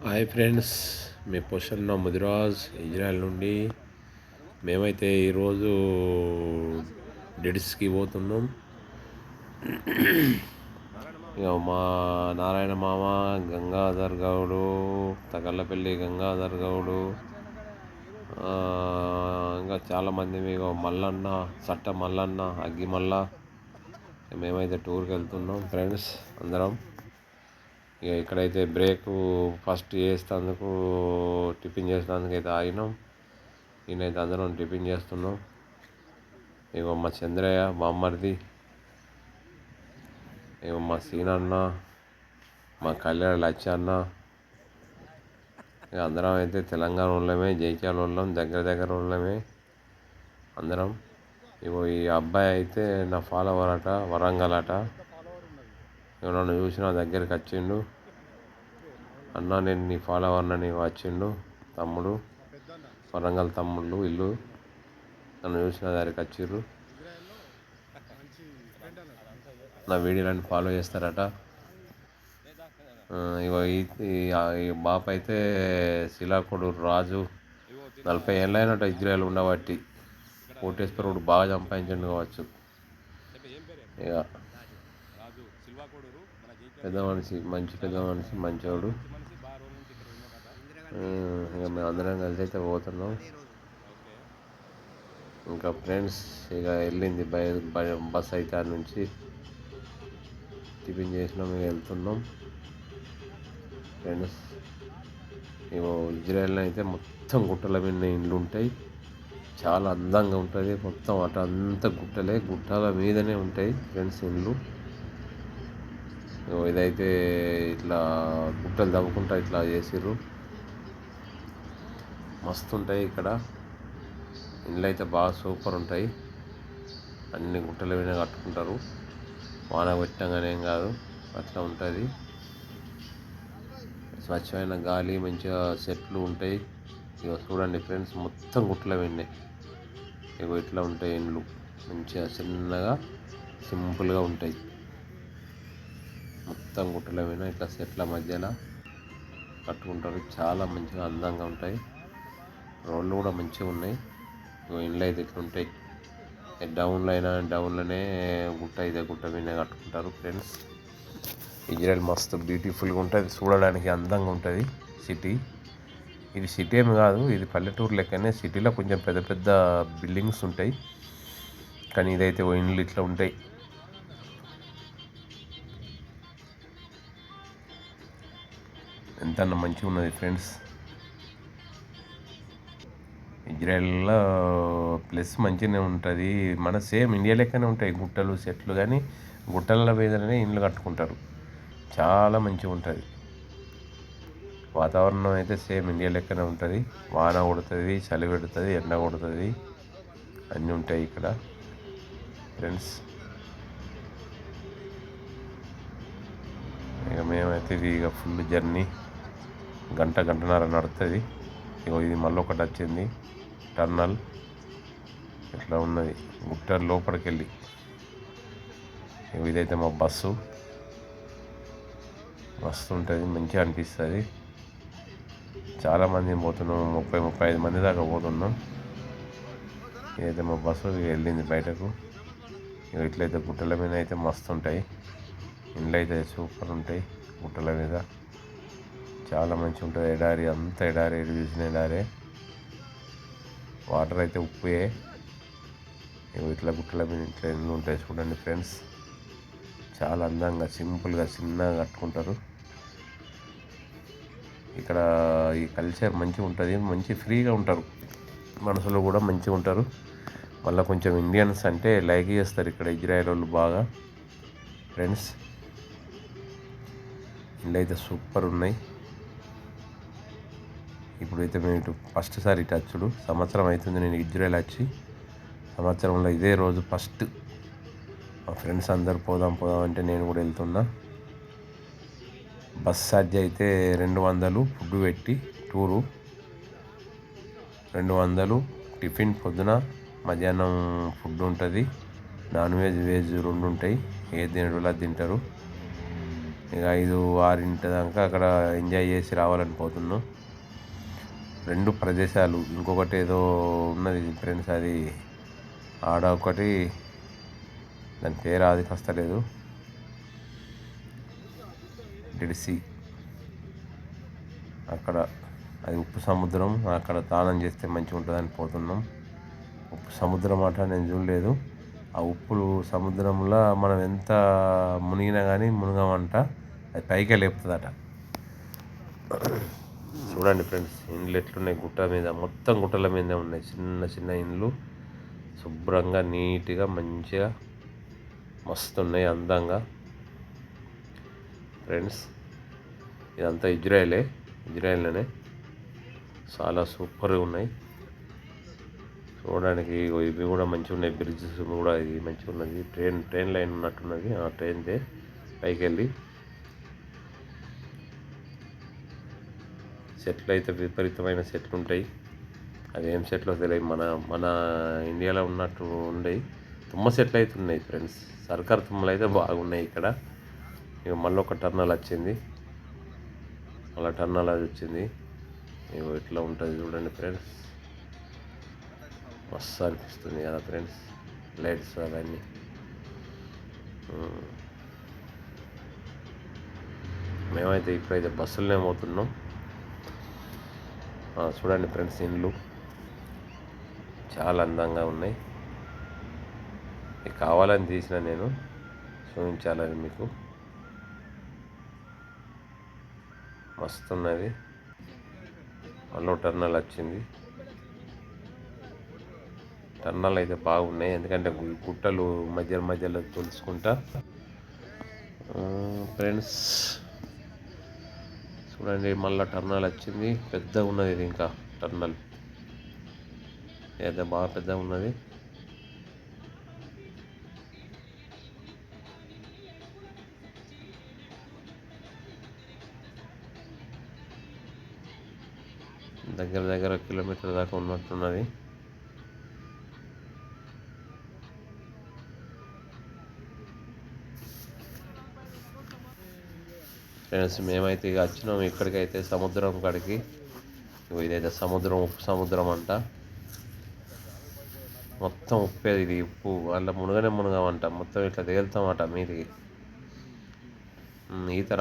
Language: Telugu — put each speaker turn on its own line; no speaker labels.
హాయ్ ఫ్రెండ్స్, మీ పొషన్న ముదిరాజ్ ఇజ్రాయెల్ నుండి. మేమైతే ఈరోజు డెడిస్కి పోతున్నాం. ఇక మా నారాయణ మామ, గంగాధర్ గౌడు, తగళ్ళపల్లి గంగాధర్ గౌడు, ఇంకా చాలామంది మీకు మల్లన్న, సట్ట మల్లన్న, అగ్గి మల్ల. మేమైతే టూర్కి వెళ్తున్నాం ఫ్రెండ్స్ అందరం. ఇక ఇక్కడైతే బ్రేక్ ఫస్ట్ చేసేందుకు టిఫిన్ చేసేందుకు అయితే ఆగినాం. ఈయనైతే అందరం టిఫిన్ చేస్తున్నాం. ఇక మా చంద్రయ్య బామ్మర్ది, ఇక మా సీనన్న, మా కళ్యాణ లచ్చన్న, ఇక అందరం అయితే తెలంగాణ వాళ్ళమే, జైత్యాల వాళ్ళం, దగ్గర వాళ్ళమే అందరం. ఇగో ఈ అబ్బాయి అయితే నా ఫాలోవర్ అట, వరంగల్ అట. ఇక నన్ను చూసి నా దగ్గరికి వచ్చిండు. అన్న నేను నీ ఫాలోవర్ని వచ్చిండు తమ్ముడు, వరంగల్ తమ్ముళ్ళు ఇల్లు. నన్ను చూసిన దగ్గరికి వచ్చిర్రు. నా వీడియోలను ఫాలో చేస్తారట. ఇగో ఈ బాప అయితే శిలాకుడు రాజు, 40 ఏళ్ళు అయినట్టు ఇజ్రాయెల్ ఉండబట్టి. కోటేశ్వరుడు బాగా సంపాదించండు కావచ్చు. ఇక పెద్ద మనిషి, మంచి పెద్ద మనిషి, మంచివాడు. ఇక మేము అందరం కలిసి అయితే పోతున్నాం. ఇంకా ఫ్రెండ్స్ ఇక వెళ్ళింది బస్ అయితే ఆ నుంచి టిఫిన్ చేసినాం. ఇక వెళ్తున్నాం ఫ్రెండ్స్. ఇగో ఇజ్రాయెల్లో అయితే మొత్తం గుట్టల మీద ఇండ్లు ఉంటాయి. చాలా అందంగా ఉంటుంది. మొత్తం అటు అంతా గుట్టలే, గుట్టల మీదనే ఉంటాయి ఫ్రెండ్స్ ఇండ్లు. ఇదైతే ఇట్లా గుట్టలు తవ్వుకుంటా ఇట్లా చేసిర్రు. మస్తు ఉంటాయి ఇక్కడ ఇండ్లు అయితే, బాగా సూపర్ ఉంటాయి. అన్ని గుట్టల మీద కట్టుకుంటారు. వాన పెట్టంగానే ఏం కాదు, అట్లా ఉంటుంది. స్వచ్ఛమైన గాలి, మంచిగా చెట్లు ఉంటాయి. ఇక చూడండి ఫ్రెండ్స్, మొత్తం గుట్టల విన్నాయి. ఇక ఇట్లా ఉంటాయి ఇండ్లు, మంచిగా చిన్నగా సింపుల్గా ఉంటాయి. మొత్తం గుట్టల మీద ఇట్లా చెట్ల మధ్యలో కట్టుకుంటారు. చాలా మంచిగా అందంగా ఉంటాయి. రోడ్లు కూడా మంచిగా ఉన్నాయి. ఇండ్లు అయితే ఇట్లుంటాయి. డౌన్లో అయినా డౌన్లోనే గుట్ట అయితే గుట్ట మీద కట్టుకుంటారు ఫ్రెండ్స్. ఇజ్రాయెల్ మస్తు బ్యూటిఫుల్గా ఉంటుంది, చూడడానికి అందంగా ఉంటుంది సిటీ. ఇది సిటీ ఏమి కాదు, ఇది పల్లెటూరు లెక్కనే. సిటీలో కొంచెం పెద్ద పెద్ద బిల్డింగ్స్ ఉంటాయి, కానీ ఇదైతే ఇండ్లు ఇట్లా ఉంటాయి. ఎంత మంచిగా ఉన్నది ఫ్రెండ్స్. ఇజ్రాయెల్లో ప్లస్ మంచిగానే ఉంటుంది. మన సేమ్ ఇండియా లెక్కనే ఉంటాయి గుట్టలు, చెట్లు, కానీ గుట్టల మీదనే ఇండ్లు కట్టుకుంటారు. చాలా మంచిగా ఉంటుంది. వాతావరణం అయితే సేమ్ ఇండియా లెక్కనే ఉంటుంది. వాన కొడుతుంది, చలి పెడుతుంది, ఎండ కొడుతుంది, అన్నీ ఉంటాయి ఇక్కడ ఫ్రెండ్స్. ఇక మేమైతే ఇక ఫుల్ జర్నీ, గంటన్నర నడుస్తుంది. ఇక ఇది మళ్ళీ ఒకటి వచ్చింది టర్నల్. ఇట్లా ఉన్నది గుట్ట లోపలికి వెళ్ళి. ఇదైతే మా బస్సు, మస్తు ఉంటుంది, మంచిగా అనిపిస్తుంది. చాలామంది పోతున్నాం, 30-35 మంది దాకా పోతున్నాం. ఇదైతే మా బస్సు వెళ్ళింది బయటకు. ఇట్లయితే గుట్టల మీద అయితే మస్తు ఉంటాయి ఇండ్లు, అయితే సూపర్ ఉంటాయి గుట్టల మీద. చాలా మంచిగా ఉంటుంది. ఎడారి, అంత ఎడారి, చూసిన ఎడారే. వాటర్ అయితే ఉప్పుయే. ఇట్లా గుట్టల మీద ఇట్లా ఇండ్లు ఉంటాయి చూడండి ఫ్రెండ్స్. చాలా అందంగా సింపుల్గా చిన్నగా కట్టుకుంటారు. ఇక్కడ ఈ కల్చర్ మంచిగా ఉంటుంది, మంచి ఫ్రీగా ఉంటారు. మనుషులు కూడా మంచిగా ఉంటారు. మళ్ళీ కొంచెం ఇండియన్స్ అంటే లైక్ చేస్తారు ఇక్కడ ఇజ్రాయెల్ వాళ్ళు బాగా ఫ్రెండ్స్. ఇండ్లు అయితే సూపర్ ఉన్నాయి. ఇప్పుడైతే మేము ఇటు ఫస్ట్ సారి ఇటు వచ్చుడు, సంవత్సరం అవుతుంది నేను ఇజ్రాయెల్ వచ్చి. సంవత్సరంలో ఇదే రోజు ఫస్ట్. మా ఫ్రెండ్స్ అందరు పోదాం అంటే నేను కూడా వెళ్తున్నా. బస్ ఛార్జ్ అయితే 200 ఫుడ్ పెట్టి టూరు, 200 టిఫిన్ పొద్దున, మధ్యాహ్నం ఫుడ్ ఉంటుంది. నాన్ వెజ్, వెజ్ రెండు ఉంటాయి. ఏది తినడు అది తింటారు. ఇక 5-6 దాకా అక్కడ ఎంజాయ్ చేసి రావాలని పోతున్నాం. 2 ప్రదేశాలు, ఇంకొకటి ఏదో ఉన్నది ఫ్రెండ్స్, అది ఆడ ఒకటి, దాని పేరు అది వస్తలేదు, డిడిసి అక్కడ, అది ఉప్పు సముద్రం. అక్కడ స్నానం చేస్తే మంచిగా ఉంటుందని పోతున్నాం. ఉప్పు సముద్రం అట నేను చూడలేదు. ఆ ఉప్పు సముద్రంలో మనం ఎంత మునిగినా కానీ మునగమంట, అది పైకే లేపుతుందట. చూడండి ఫ్రెండ్స్, ఇండ్లు ఎట్లున్నాయి గుట్ట మీద, మొత్తం గుట్టల మీదే ఉన్నాయి. చిన్న చిన్న ఇండ్లు శుభ్రంగా నీట్గా మంచిగా మస్తు ఉన్నాయి, అందంగా. ఫ్రెండ్స్, ఇదంతా ఇజ్రాయెల్లోనే చాలా సూపర్గా ఉన్నాయి చూడడానికి. ఇవి కూడా మంచిగా ఉన్నాయి, బ్రిడ్జెస్ కూడా ఇది మంచిగా ఉన్నది. ట్రైన్ లైన్ ఉన్నట్టున్నది, ఆ ట్రైన్దే పైకి వెళ్ళి. సెట్లు అయితే విపరీతమైన సెట్లు ఉంటాయి. అవి ఏం సెట్లో తెలియదు, మన ఇండియాలో ఉన్నట్టు ఉండయి. తుమ్మ సెట్లు అయితే ఉన్నాయి ఫ్రెండ్స్, సర్కార్ తుమ్మలు అయితే బాగున్నాయి ఇక్కడ. ఇక మళ్ళీ ఒక టర్నల్ వచ్చింది, అలా టర్నల్ అది వచ్చింది. ఇక ఇట్లా ఉంటుంది చూడండి ఫ్రెండ్స్, మస్తు అనిపిస్తుంది కదా ఫ్రెండ్స్, లైట్స్ అవన్నీ. మేమైతే ఇప్పుడైతే బస్సులోనే పోతున్నాం. చూడండి ఫ్రెండ్స్, ఇండ్లు చాలా అందంగా ఉన్నాయి. ఇది కావాలని తీసిన నేను, చూపించాలని మీకు. మస్తు ఉన్నది. మళ్ళీ టర్నల్ వచ్చింది. టర్నల్ అయితే బాగున్నాయి, ఎందుకంటే గుట్టలు మధ్యలో తెలుసుకుంటా. ఫ్రెండ్స్ చూడండి, మళ్ళీ టర్నల్ వచ్చింది, పెద్దగా ఉన్నది ఇది. ఇంకా టర్నల్ అయితే బాగా పెద్దగా ఉన్నది. దగ్గర కిలోమీటర్ దాకా ఉన్నట్టున్నది. ఫ్రెండ్స్, మేమైతే ఇక వచ్చినాం ఇక్కడికైతే, సముద్రం కాడికి. ఇదైతే సముద్రం, ఉప్పు సముద్రం అంట. మొత్తం ఉప్పేది ఇది, ఉప్పు అందులో మునగమంట, మొత్తం ఇట్లా తేలుతామట మీదికి. ఈత